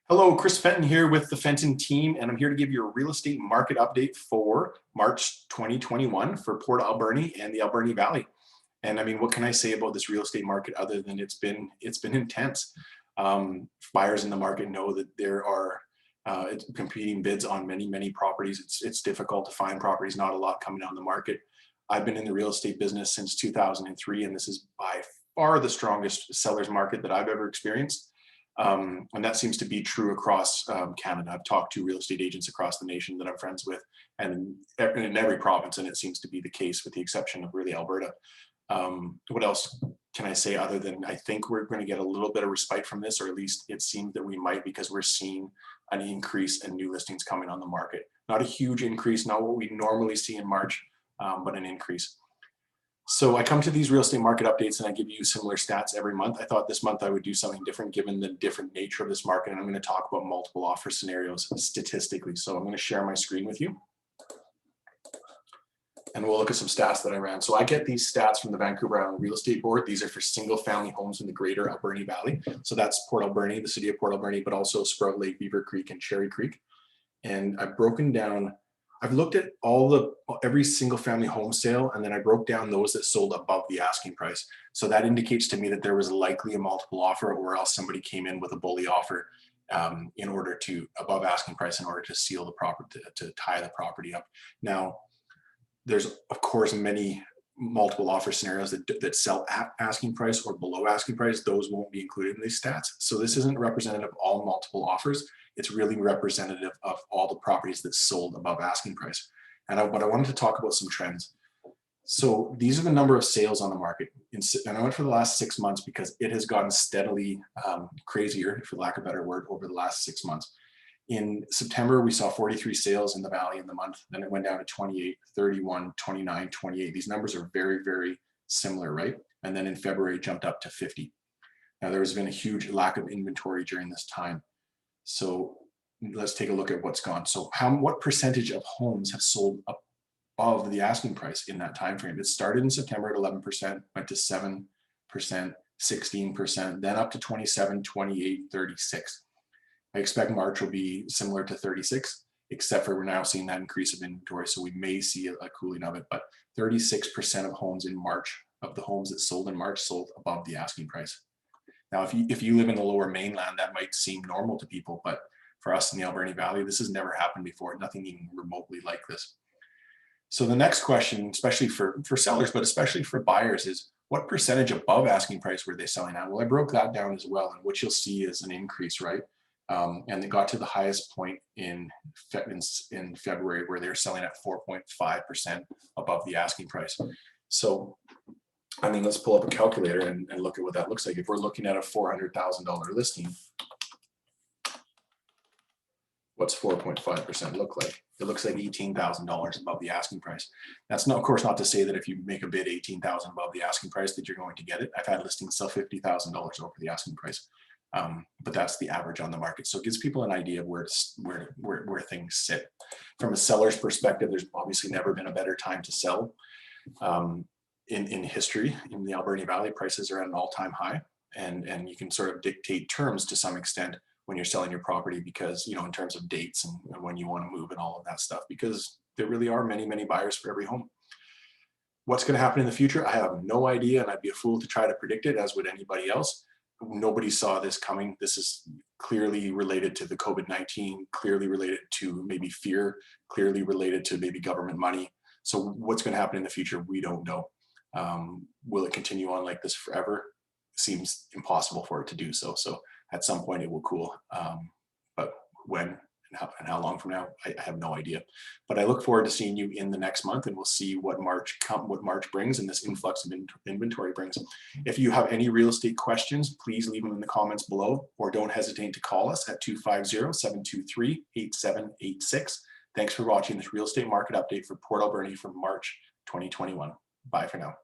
Hello, Chris Fenton here with the Fenton Team, and I'm here to give you a real estate market update for March 2021 for Port Alberni and the Alberni Valley. And I mean, what can I say about this real estate market other than it's been intense? Buyers in the market know that there are competing bids on many properties. It's difficult to find properties, not a lot coming on the market. I've been in the real estate business since 2003, and this is by far the strongest seller's market that I've ever experienced. And that seems to be true across Canada. I've talked to real estate agents across the nation that I'm friends with, and in every province, and it seems to be the case with the exception of really Alberta. What else can I say other than I think we're going to get a little bit of respite from this, or at least it seems that we might, because we're seeing an increase in new listings coming on the market. Not a huge increase, not what we normally see in March, but an increase. So I come to these real estate market updates and I give you similar stats every month. I thought this month I would do something different given the different nature of this market. And I'm going to talk about multiple offer scenarios statistically. So I'm going to share my screen with you. And we'll look at some stats that I ran. So I get these stats from the Vancouver Island Real Estate Board. These are for single family homes in the greater Alberni Valley. So that's Port Alberni, the city of Port Alberni, but also Sprout Lake, Beaver Creek, and Cherry Creek. And I've broken down, I've looked at every single family home sale, and then I broke down those that sold above the asking price. So that indicates to me that there was likely a multiple offer, or else somebody came in with a bully offer in order to above asking price in order to seal the property, to tie the property up. Now, there's of course many multiple offer scenarios that sell at asking price or below asking price. Those won't be included in these stats. So this isn't representative of all multiple offers. It's really representative of all the properties that sold above asking price. But I wanted to talk about some trends. So these are the number of sales on the market. And I went for the last 6 months because it has gotten steadily crazier, for lack of a better word, over the last 6 months. In September, we saw 43 sales in the valley in the month. Then it went down to 28, 31, 29, 28. These numbers are very similar, right? And then in February, it jumped up to 50. Now, there's been a huge lack of inventory during this time. So let's take a look at what's gone. So what percentage of homes have sold above the asking price in that time frame? It started in September at 11%, went to 7%, 16%, then up to 27, 28, 36. I expect March will be similar to 36, except for we're now seeing that increase of inventory. So we may see a cooling of it, but 36% of homes in March, of the homes that sold in March, sold above the asking price. Now, if you live in the lower mainland, that might seem normal to people, but for us in the Alberni Valley, this has never happened before, nothing even remotely like this. So the next question, especially for sellers, but especially for buyers, is what percentage above asking price were they selling at? Well, I broke that down as well, and what you'll see is an increase, right? And it got to the highest point in February, where they're selling at 4.5% above the asking price. So, I mean, let's pull up a calculator and look at what that looks like. If we're looking at a $400,000 listing, what's 4.5% look like? It looks like $18,000 above the asking price. That's not, of course, not to say that if you make a bid $18,000 above the asking price that you're going to get it. I've had listings sell $50,000 over the asking price. But that's the average on the market. So it gives people an idea of where things sit. From a seller's perspective, there's obviously never been a better time to sell in history. In the Alberni Valley, prices are at an all-time high, and you can sort of dictate terms to some extent when you're selling your property, because, you know, in terms of dates and when you want to move and all of that stuff, because there really are many buyers for every home. What's going to happen in the future? I have no idea, and I'd be a fool to try to predict it, as would anybody else. Nobody saw this coming. This is clearly related to the COVID-19, clearly related to maybe fear, clearly related to maybe government money. So what's going to happen in the future, we don't know. Will it continue on like this forever? Seems impossible for it to do so. So at some point it will cool. But when and how long from now, I have no idea. But I look forward to seeing you in the next month, and we'll see what March brings and this influx of inventory brings. If you have any real estate questions, please leave them in the comments below, or don't hesitate to call us at 250-723-8786. Thanks for watching this real estate market update for Port Alberni for March 2021. Bye for now.